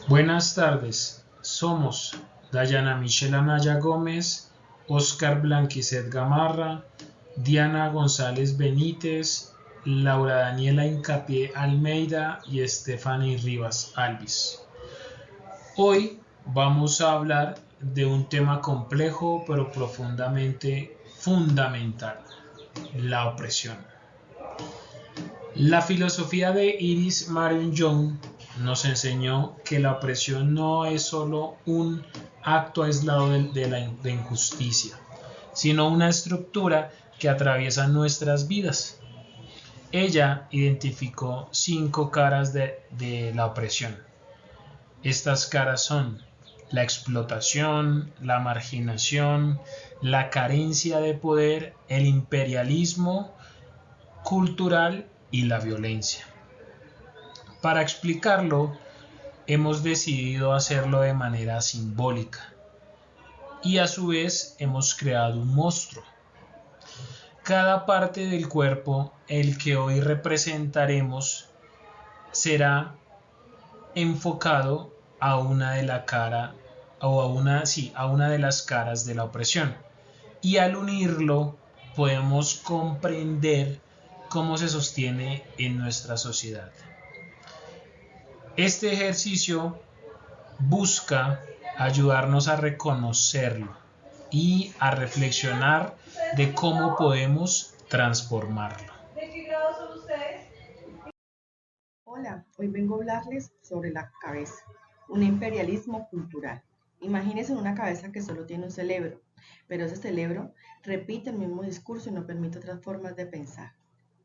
Buenas tardes, somos Dayana Michelle Anaya Gómez, Oscar Blanquicet Gamarra, Diana González Benítez, Laura Daniela Hincapié Almeida y Stephanie Rivas Alvis. Hoy vamos a hablar de un tema complejo pero profundamente fundamental: la opresión. La filosofía de Iris Marion Young nos enseñó que la opresión no es solo un acto aislado de injusticia, sino una estructura que atraviesa nuestras vidas. Ella identificó 5 caras de la opresión. Estas caras son la explotación, la marginación, la carencia de poder, el imperialismo cultural y la violencia. Para explicarlo, hemos decidido hacerlo de manera simbólica y a su vez hemos creado un monstruo. Cada parte del cuerpo, el que hoy representaremos, será enfocado a una de la cara o a una de las caras de la opresión, y al unirlo podemos comprender cómo se sostiene en nuestra sociedad. Este ejercicio busca ayudarnos a reconocerlo y a reflexionar de cómo podemos transformarlo. ¿De qué grado son ustedes? Hola, hoy vengo a hablarles sobre la cabeza, un imperialismo cultural. Imagínense una cabeza que solo tiene un cerebro, pero ese cerebro repite el mismo discurso y no permite otras formas de pensar.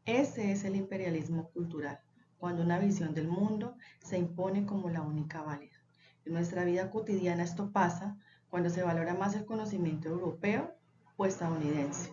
Ese es el imperialismo cultural, cuando una visión del mundo se impone como la única válida. En nuestra vida cotidiana esto pasa cuando se valora más el conocimiento europeo o estadounidense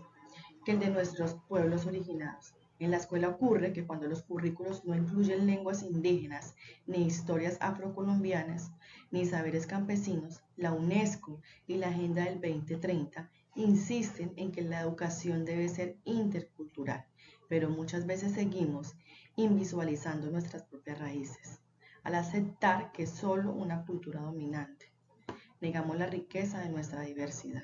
que el de nuestros pueblos originados. En la escuela ocurre que cuando los currículos no incluyen lenguas indígenas, ni historias afrocolombianas, ni saberes campesinos, la UNESCO y la Agenda del 2030 insisten en que la educación debe ser intercultural, pero muchas veces seguimos invisualizando nuestras propias raíces, al aceptar que es solo una cultura dominante. Negamos la riqueza de nuestra diversidad.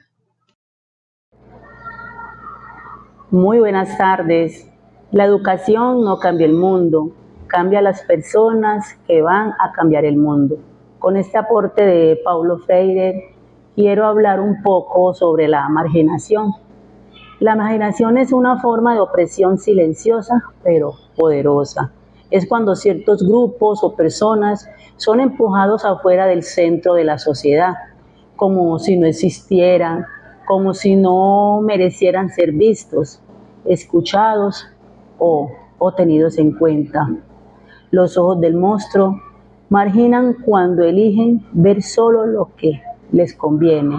Muy buenas tardes. La educación no cambia el mundo, cambia a las personas que van a cambiar el mundo. Con este aporte de Paulo Freire, quiero hablar un poco sobre la marginación. La marginación es una forma de opresión silenciosa, pero poderosa. Es cuando ciertos grupos o personas son empujados afuera del centro de la sociedad, como si no existieran, como si no merecieran ser vistos, escuchados o tenidos en cuenta. Los ojos del monstruo marginan cuando eligen ver solo lo que les conviene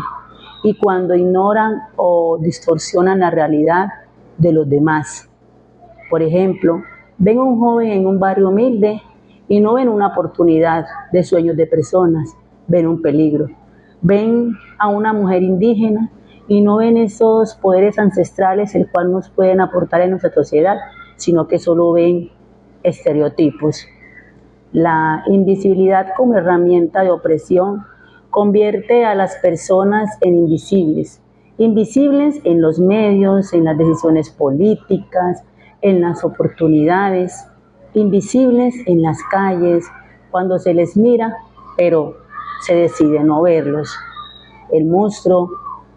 y cuando ignoran o distorsionan la realidad de los demás. Por ejemplo, ven a un joven en un barrio humilde y no ven una oportunidad de sueños de personas, ven un peligro. Ven a una mujer indígena y no ven esos poderes ancestrales el cual nos pueden aportar en nuestra sociedad, sino que solo ven estereotipos. La invisibilidad como herramienta de opresión convierte a las personas en invisibles, invisibles en los medios, en las decisiones políticas, en las oportunidades, invisibles en las calles, cuando se les mira, pero se decide no verlos. El monstruo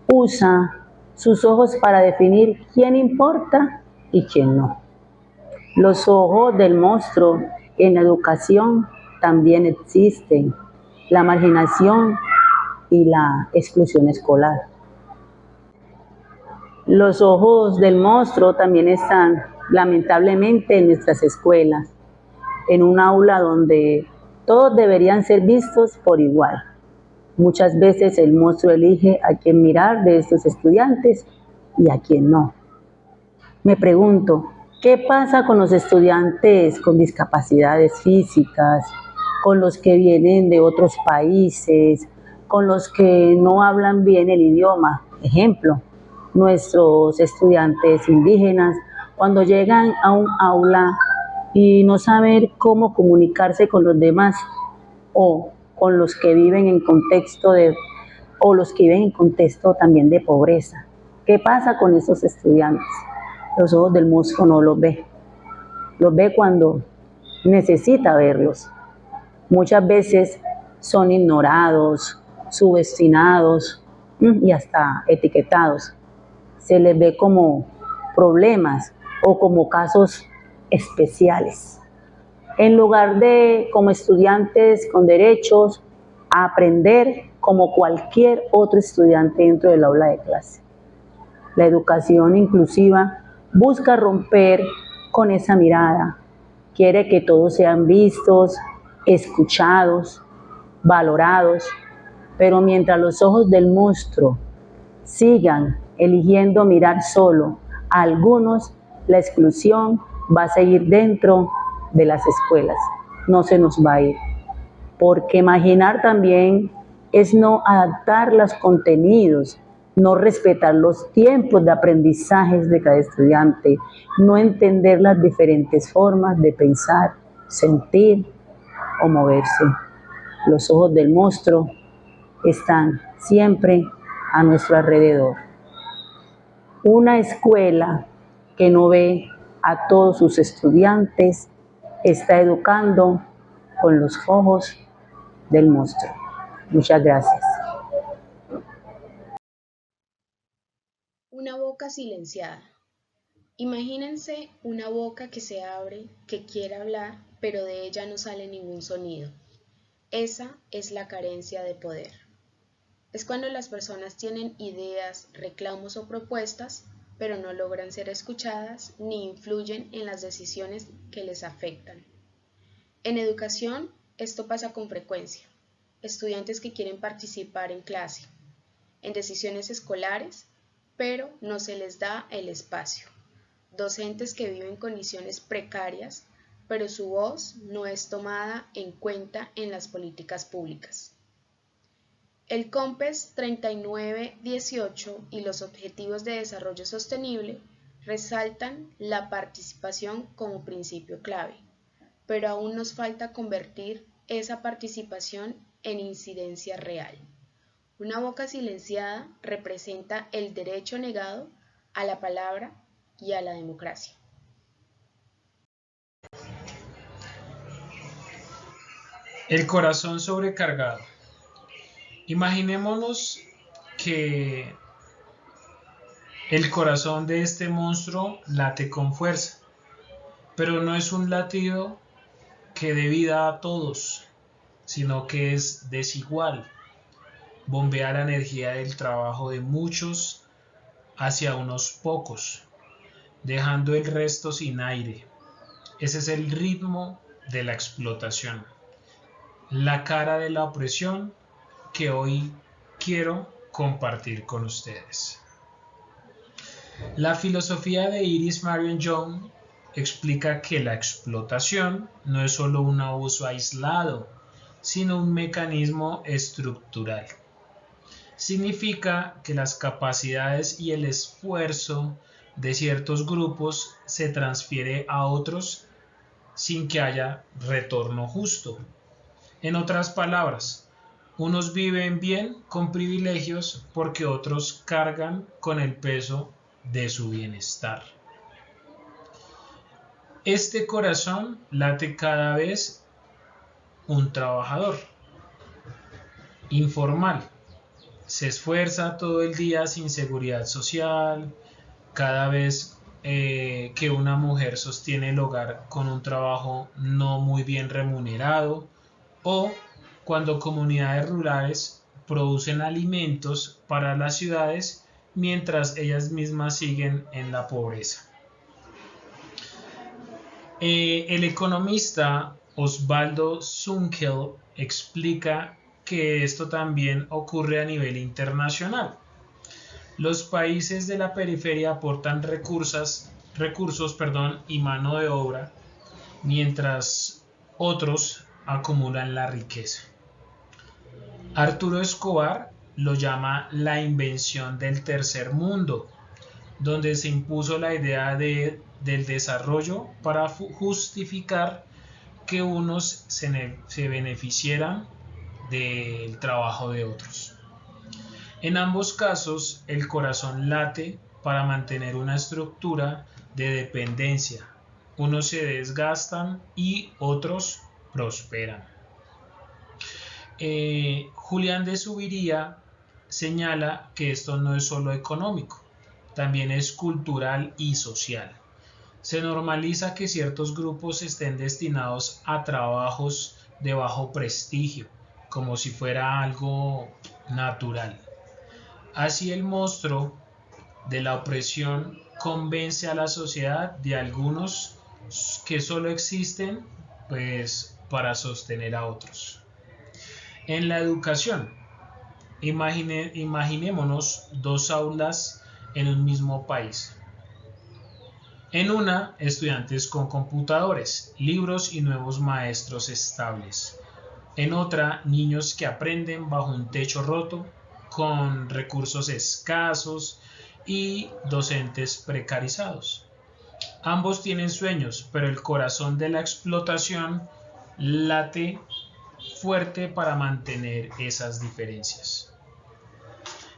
usa sus ojos para definir quién importa y quién no. Los ojos del monstruo en la educación también existen: la marginación y la exclusión escolar. Los ojos del monstruo también están, lamentablemente, en nuestras escuelas, en un aula donde todos deberían ser vistos por igual. Muchas veces el monstruo elige a quién mirar de estos estudiantes y a quién no. Me pregunto, ¿qué pasa con los estudiantes con discapacidades físicas, con los que vienen de otros países, con los que no hablan bien el idioma? Ejemplo, nuestros estudiantes indígenas, cuando llegan a un aula y no saben cómo comunicarse con los demás, o con los que viven en contexto o los que viven en contexto también de pobreza. ¿Qué pasa con esos estudiantes? Los ojos del monstruo no los ve cuando necesita verlos. Muchas veces son ignorados, subestimados y hasta etiquetados. Se les ve como problemas o como casos especiales. En lugar de, como estudiantes con derechos, a aprender como cualquier otro estudiante dentro del aula de clase. La educación inclusiva busca romper con esa mirada. Quiere que todos sean vistos, escuchados, valorados, pero mientras los ojos del monstruo sigan eligiendo mirar solo a algunos, la exclusión va a seguir dentro de las escuelas, no se nos va a ir. Porque imaginar también es no adaptar los contenidos, no respetar los tiempos de aprendizajes de cada estudiante, no entender las diferentes formas de pensar, sentir o moverse. Los ojos del monstruo están siempre a nuestro alrededor. Una escuela que no ve a todos sus estudiantes está educando con los ojos del monstruo. Muchas gracias. Una boca silenciada. Imagínense una boca que se abre, que quiere hablar, pero de ella no sale ningún sonido. Esa es la carencia de poder. Es cuando las personas tienen ideas, reclamos o propuestas, pero no logran ser escuchadas ni influyen en las decisiones que les afectan. En educación, esto pasa con frecuencia. Estudiantes que quieren participar en clase, en decisiones escolares, pero no se les da el espacio. Docentes que viven condiciones precarias, pero su voz no es tomada en cuenta en las políticas públicas. El COMPES 3918 y los Objetivos de Desarrollo Sostenible resaltan la participación como principio clave, pero aún nos falta convertir esa participación en incidencia real. Una boca silenciada representa el derecho negado a la palabra y a la democracia. El corazón sobrecargado. Imaginémonos que el corazón de este monstruo late con fuerza, pero no es un latido que dé vida a todos, sino que es desigual. Bombea la energía del trabajo de muchos hacia unos pocos, dejando el resto sin aire. Ese es el ritmo de la explotación, la cara de la opresión que hoy quiero compartir con ustedes. La filosofía de Iris Marion Young explica que la explotación no es solo un abuso aislado, sino un mecanismo estructural. Significa que las capacidades y el esfuerzo de ciertos grupos se transfiere a otros sin que haya retorno justo. En otras palabras, unos viven bien con privilegios porque otros cargan con el peso de su bienestar. Este corazón late cada vez un trabajador informal. Se esfuerza todo el día sin seguridad social, cada vez que una mujer sostiene el hogar con un trabajo no muy bien remunerado, o cuando comunidades rurales producen alimentos para las ciudades mientras ellas mismas siguen en la pobreza. El economista Osvaldo Zunkel explica que esto también ocurre a nivel internacional. Los países de la periferia aportan recursos y mano de obra, mientras otros acumulan la riqueza. Arturo Escobar lo llama la invención del tercer mundo, donde se impuso la idea del desarrollo para justificar que unos se beneficiaran del trabajo de otros. En ambos casos, el corazón late para mantener una estructura de dependencia. Unos se desgastan y otros prosperan. Julián de Zuviría señala que esto no es solo económico, también es cultural y social. Se normaliza que ciertos grupos estén destinados a trabajos de bajo prestigio, como si fuera algo natural. Así el monstruo de la opresión convence a la sociedad de algunos que solo existen pues para sostener a otros. En la educación, imaginémonos dos aulas en un mismo país. En una, estudiantes con computadores, libros y nuevos maestros estables. En otra, niños que aprenden bajo un techo roto, con recursos escasos y docentes precarizados. Ambos tienen sueños, pero el corazón de la explotación late fuerte para mantener esas diferencias.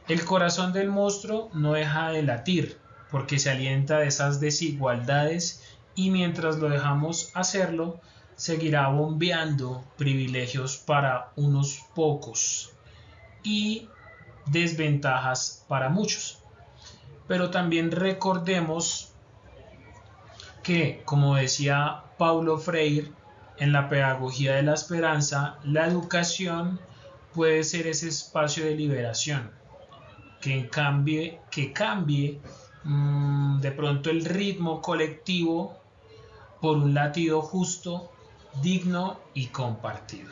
El corazón del monstruo no deja de latir, porque se alienta de esas desigualdades y mientras lo dejamos hacerlo, seguirá bombeando privilegios para unos pocos y desventajas para muchos. Pero también recordemos que, como decía Paulo Freire, en la pedagogía de la esperanza, la educación puede ser ese espacio de liberación que cambie de pronto el ritmo colectivo por un latido justo, digno y compartido.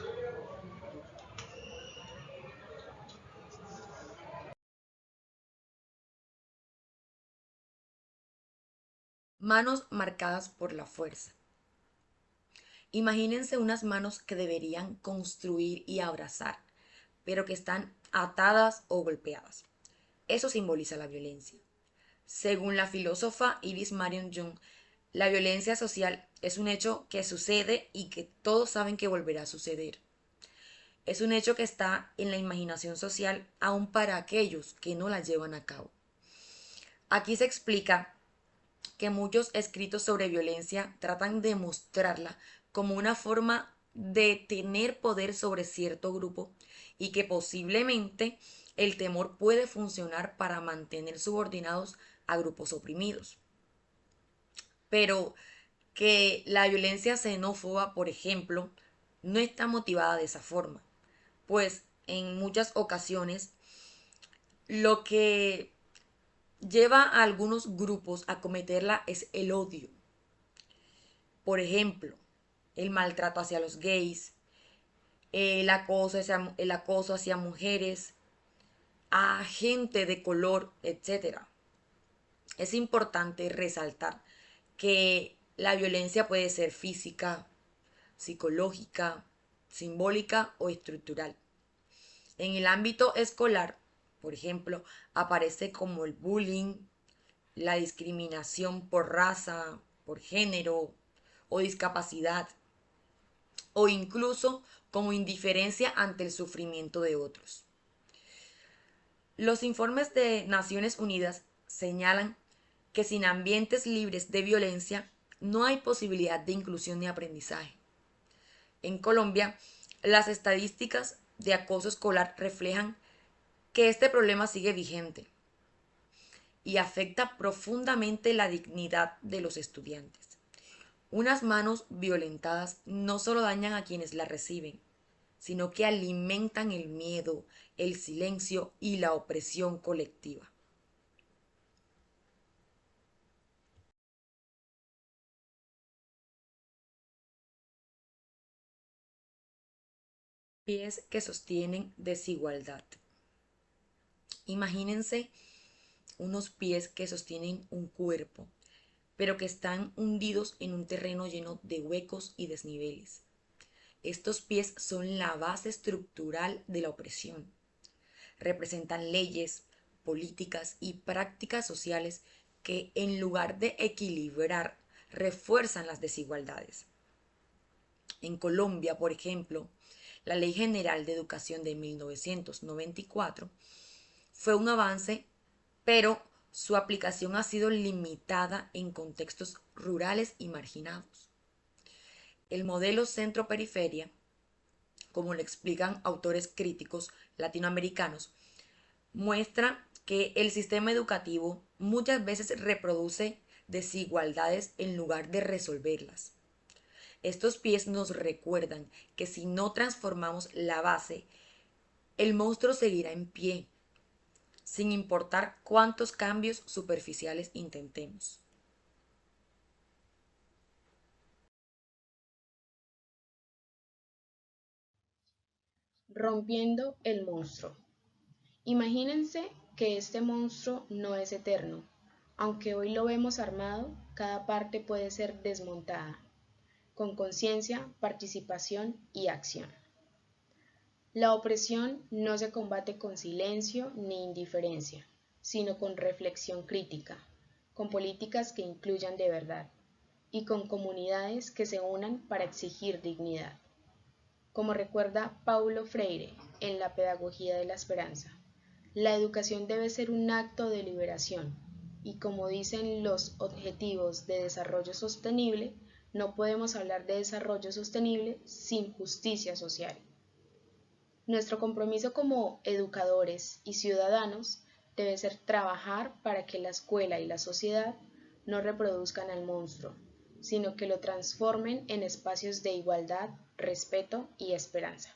Manos marcadas por la fuerza. Imagínense unas manos que deberían construir y abrazar, pero que están atadas o golpeadas. Eso simboliza la violencia. Según la filósofa Iris Marion Young, la violencia social es un hecho que sucede y que todos saben que volverá a suceder. Es un hecho que está en la imaginación social aún para aquellos que no la llevan a cabo. Aquí se explica que muchos escritos sobre violencia tratan de mostrarla como una forma de tener poder sobre cierto grupo y que posiblemente el temor puede funcionar para mantener subordinados a grupos oprimidos. Pero que la violencia xenófoba, por ejemplo, no está motivada de esa forma, pues en muchas ocasiones lo que lleva a algunos grupos a cometerla es el odio. Por ejemplo, el maltrato hacia los gays, el acoso hacia mujeres, a gente de color, etc. Es importante resaltar que la violencia puede ser física, psicológica, simbólica o estructural. En el ámbito escolar, por ejemplo, aparece como el bullying, la discriminación por raza, por género o discapacidad, o incluso como indiferencia ante el sufrimiento de otros. Los informes de Naciones Unidas señalan que sin ambientes libres de violencia no hay posibilidad de inclusión ni aprendizaje. En Colombia, las estadísticas de acoso escolar reflejan que este problema sigue vigente y afecta profundamente la dignidad de los estudiantes. Unas manos violentadas no solo dañan a quienes la reciben, sino que alimentan el miedo, el silencio y la opresión colectiva. Pies que sostienen desigualdad. Imagínense unos pies que sostienen un cuerpo, pero que están hundidos en un terreno lleno de huecos y desniveles. Estos pies son la base estructural de la opresión. Representan leyes, políticas y prácticas sociales que, en lugar de equilibrar, refuerzan las desigualdades. En Colombia, por ejemplo, La Ley General de Educación de 1994 fue un avance, pero su aplicación ha sido limitada en contextos rurales y marginados. El modelo centro-periferia, como lo explican autores críticos latinoamericanos, muestra que el sistema educativo muchas veces reproduce desigualdades en lugar de resolverlas. Estos pies nos recuerdan que si no transformamos la base, el monstruo seguirá en pie, sin importar cuántos cambios superficiales intentemos. Rompiendo el monstruo. Imagínense que este monstruo no es eterno. Aunque hoy lo vemos armado, cada parte puede ser desmontada, con conciencia, participación y acción. La opresión no se combate con silencio ni indiferencia, sino con reflexión crítica, con políticas que incluyan de verdad y con comunidades que se unan para exigir dignidad. Como recuerda Paulo Freire en La Pedagogía de la Esperanza, la educación debe ser un acto de liberación y como dicen los Objetivos de Desarrollo Sostenible, no podemos hablar de desarrollo sostenible sin justicia social. Nuestro compromiso como educadores y ciudadanos debe ser trabajar para que la escuela y la sociedad no reproduzcan al monstruo, sino que lo transformen en espacios de igualdad, respeto y esperanza.